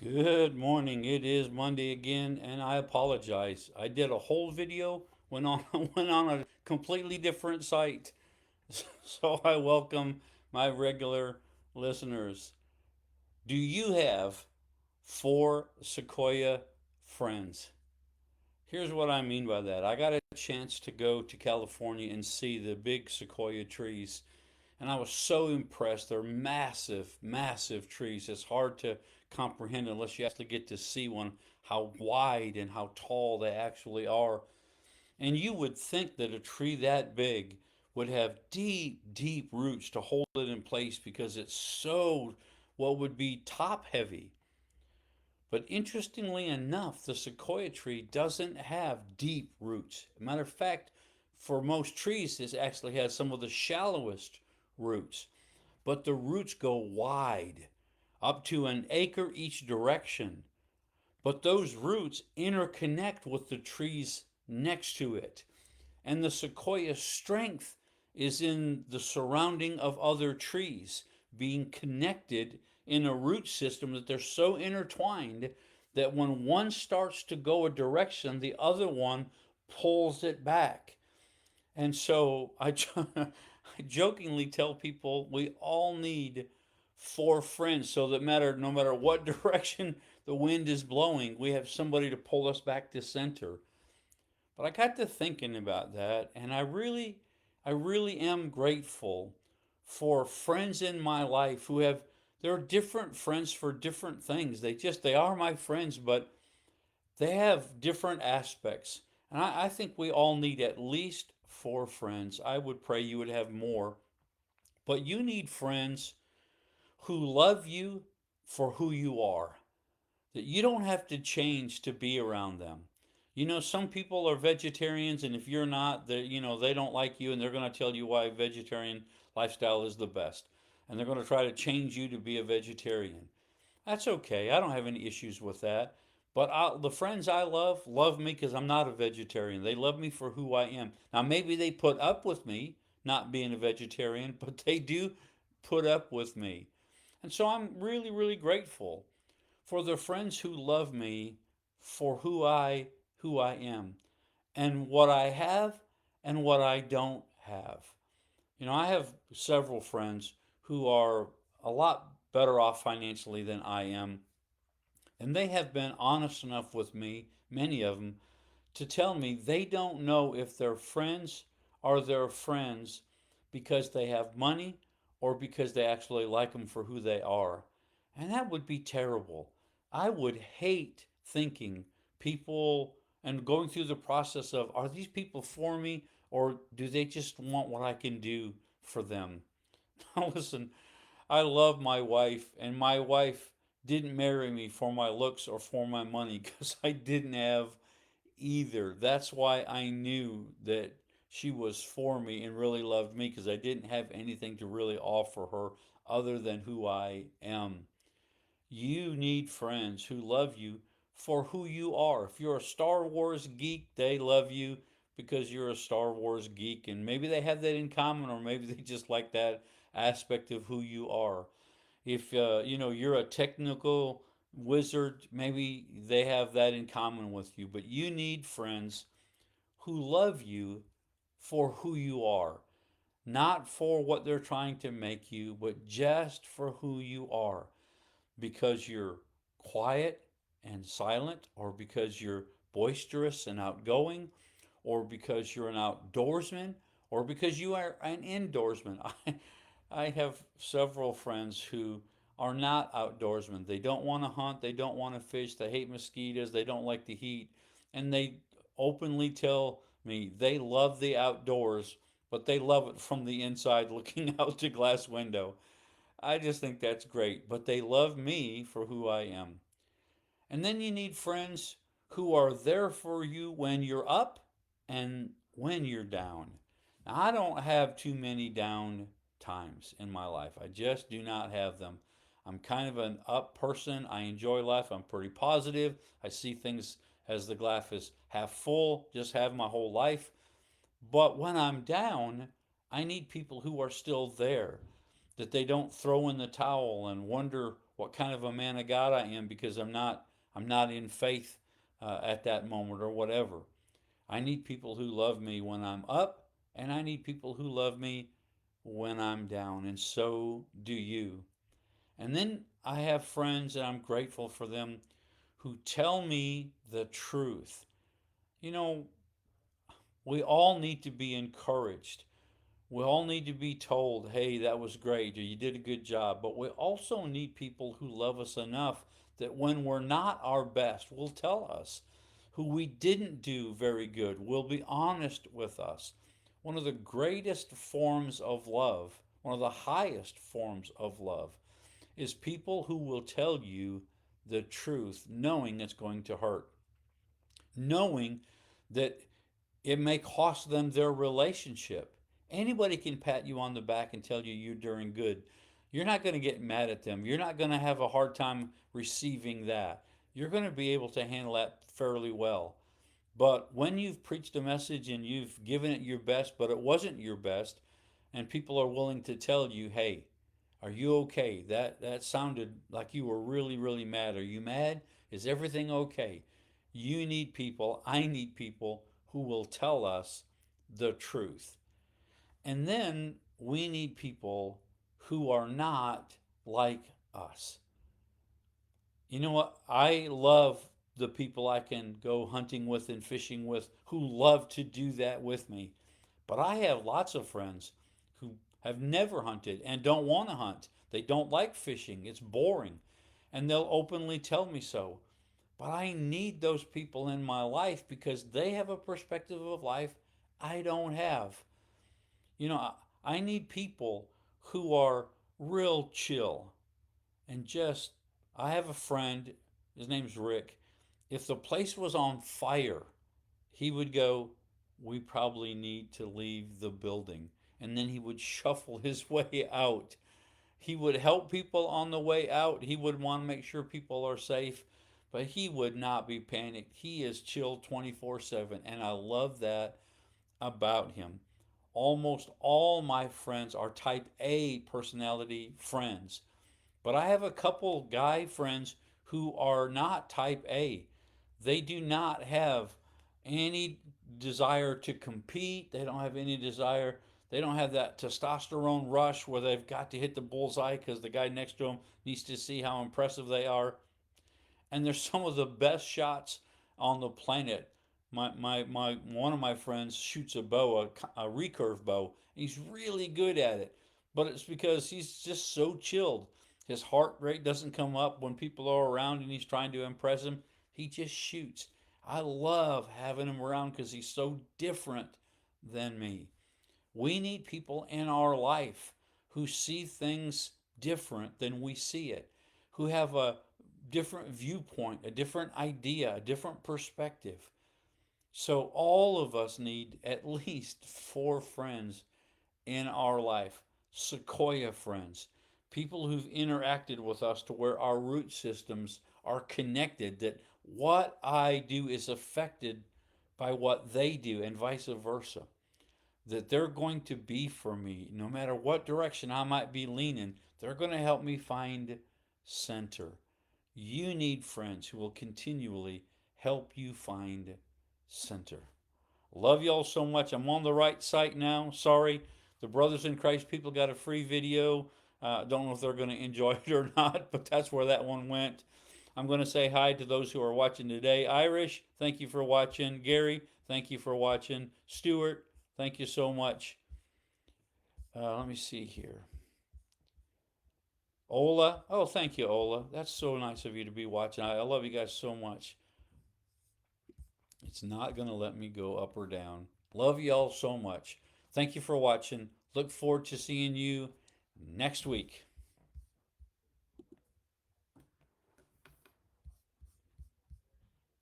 Good morning. It is Monday again, and I apologize. I did a whole video went on went on a completely different site. So I welcome my regular listeners. Do you have four Sequoia friends? Here's what I mean by that. I got a chance to go to California and see the big Sequoia trees, and I was so impressed. They're massive, massive trees. It's hard to comprehend unless you actually get to see one, how wide and how tall they actually are. And you would think that a tree that big would have deep, deep roots to hold it in place because it's so, what would be top heavy. But interestingly enough, the sequoia tree doesn't have deep roots. Matter of fact, for most trees, it actually has some of the shallowest roots, but the roots go wide, up to an acre each direction. But those roots interconnect with the trees next to it. And the sequoia's strength is in the surrounding of other trees, being connected in a root system that they're so intertwined that when one starts to go a direction, the other one pulls it back. And so I jokingly tell people we all need four friends so that no matter what direction the wind is blowing, we have somebody to pull us back to center. But I got to thinking about that, and I really am grateful for friends in my life who have, they're different friends for different things. They are my friends, but they have different aspects. And I think we all need at least four friends. I would pray you would have more. But you need friends who love you for who you are, that you don't have to change to be around them. Some people are vegetarians, and if you're not, they don't like you, and they're going to tell you why vegetarian lifestyle is the best, and they're going to try to change you to be a vegetarian. That's okay. I don't have any issues with that. But the friends I love me because I'm not a vegetarian. They love me for who I am. Now, maybe they put up with me not being a vegetarian, but they do put up with me. And so I'm really, really grateful for the friends who love me for who I am and what I have and what I don't have. I have several friends who are a lot better off financially than I am, and they have been honest enough with me, many of them, to tell me they don't know if their friends are their friends because they have money or because they actually like them for who they are. And that would be terrible. I would hate thinking people and going through the process of, are these people for me or do they just want what I can do for them? Now, listen, I love my wife, and my wife didn't marry me for my looks or for my money because I didn't have either. That's why I knew that she was for me and really loved me because I didn't have anything to really offer her other than who I am. You need friends who love you for who you are. If you're a Star Wars geek, they love you because you're a Star Wars geek, and maybe they have that in common, or maybe they just like that aspect of who you are. If you're a technical wizard, maybe they have that in common with you. But you need friends who love you for who you are, not for what they're trying to make you, but just for who you are, because you're quiet and silent, or because you're boisterous and outgoing, or because you're an outdoorsman, or because you are an indoorsman. I have several friends who are not outdoorsmen. They don't want to hunt, they don't want to fish, they hate mosquitoes, they don't like the heat, and they openly tell me they love the outdoors, but they love it from the inside looking out the glass window. I just think that's great, but they love me for who I am. And then you need friends who are there for you when you're up and when you're down. Now, I don't have too many down times in my life. I just do not have them. I'm kind of an up person. I enjoy life. I'm pretty positive. I see things as the glass is half full, just have my whole life. But when I'm down, I need people who are still there, that they don't throw in the towel and wonder what kind of a man of God I am because I'm not in faith at that moment or whatever. I need people who love me when I'm up, and I need people who love me when I'm down, and so do you. And then I have friends, and I'm grateful for them, who tell me the truth. You know, we all need to be encouraged. We all need to be told, hey, that was great, or you did a good job. But we also need people who love us enough that when we're not our best, will tell us. Who we didn't do very good will be honest with us. One of the greatest forms of love, one of the highest forms of love, is people who will tell you the truth, knowing it's going to hurt, knowing that it may cost them their relationship. Anybody can pat you on the back and tell you you're doing good. You're not going to get mad at them. You're not going to have a hard time receiving that. You're going to be able to handle that fairly well. But when you've preached a message and you've given it your best, but it wasn't your best, and people are willing to tell you, hey, are you okay? That sounded like you were really, really mad. Are you mad? Is everything okay? You need people, I need people who will tell us the truth. And then we need people who are not like us. You know what? I love the people I can go hunting with and fishing with who love to do that with me. But I have lots of friends who have never hunted and don't want to hunt. They don't like fishing, it's boring. And they'll openly tell me so. But I need those people in my life because they have a perspective of life I don't have. You know, I need people who are real chill and just. I have a friend, his name's Rick. If the place was on fire, he would go, we probably need to leave the building. And then he would shuffle his way out. He would help people on the way out. He would want to make sure people are safe, but he would not be panicked. He is chill 24/7. And I love that about him. Almost all my friends are type A personality friends. But I have a couple guy friends who are not type A. They do not have any desire to compete. They don't have any desire. They don't have that testosterone rush where they've got to hit the bullseye because the guy next to them needs to see how impressive they are. And they're some of the best shots on the planet. My one of my friends shoots a bow, a recurve bow. He's really good at it, but it's because he's just so chilled. His heart rate doesn't come up when people are around and he's trying to impress them. He just shoots. I love having him around because he's so different than me. We need people in our life who see things different than we see it, who have a different viewpoint, a different idea, a different perspective. So, all of us need at least four friends in our life, Sequoia friends, people who've interacted with us to where our root systems are connected, that what I do is affected by what they do, and vice versa, that they're going to be for me no matter what direction I might be leaning. They're going to help me find center. You need friends who will continually help you find center. Love y'all so much. I'm on the right site now. Sorry, the Brothers in Christ people got a free video. Don't know if they're going to enjoy it or not, but that's where that one went. I'm going to say hi to those who are watching today. Irish, thank you for watching. Gary, thank you for watching. Stuart, thank you so much. Let me see here. Ola, oh, thank you, Ola. That's so nice of you to be watching. I love you guys so much. It's not going to let me go up or down. Love y'all so much. Thank you for watching. Look forward to seeing you next week.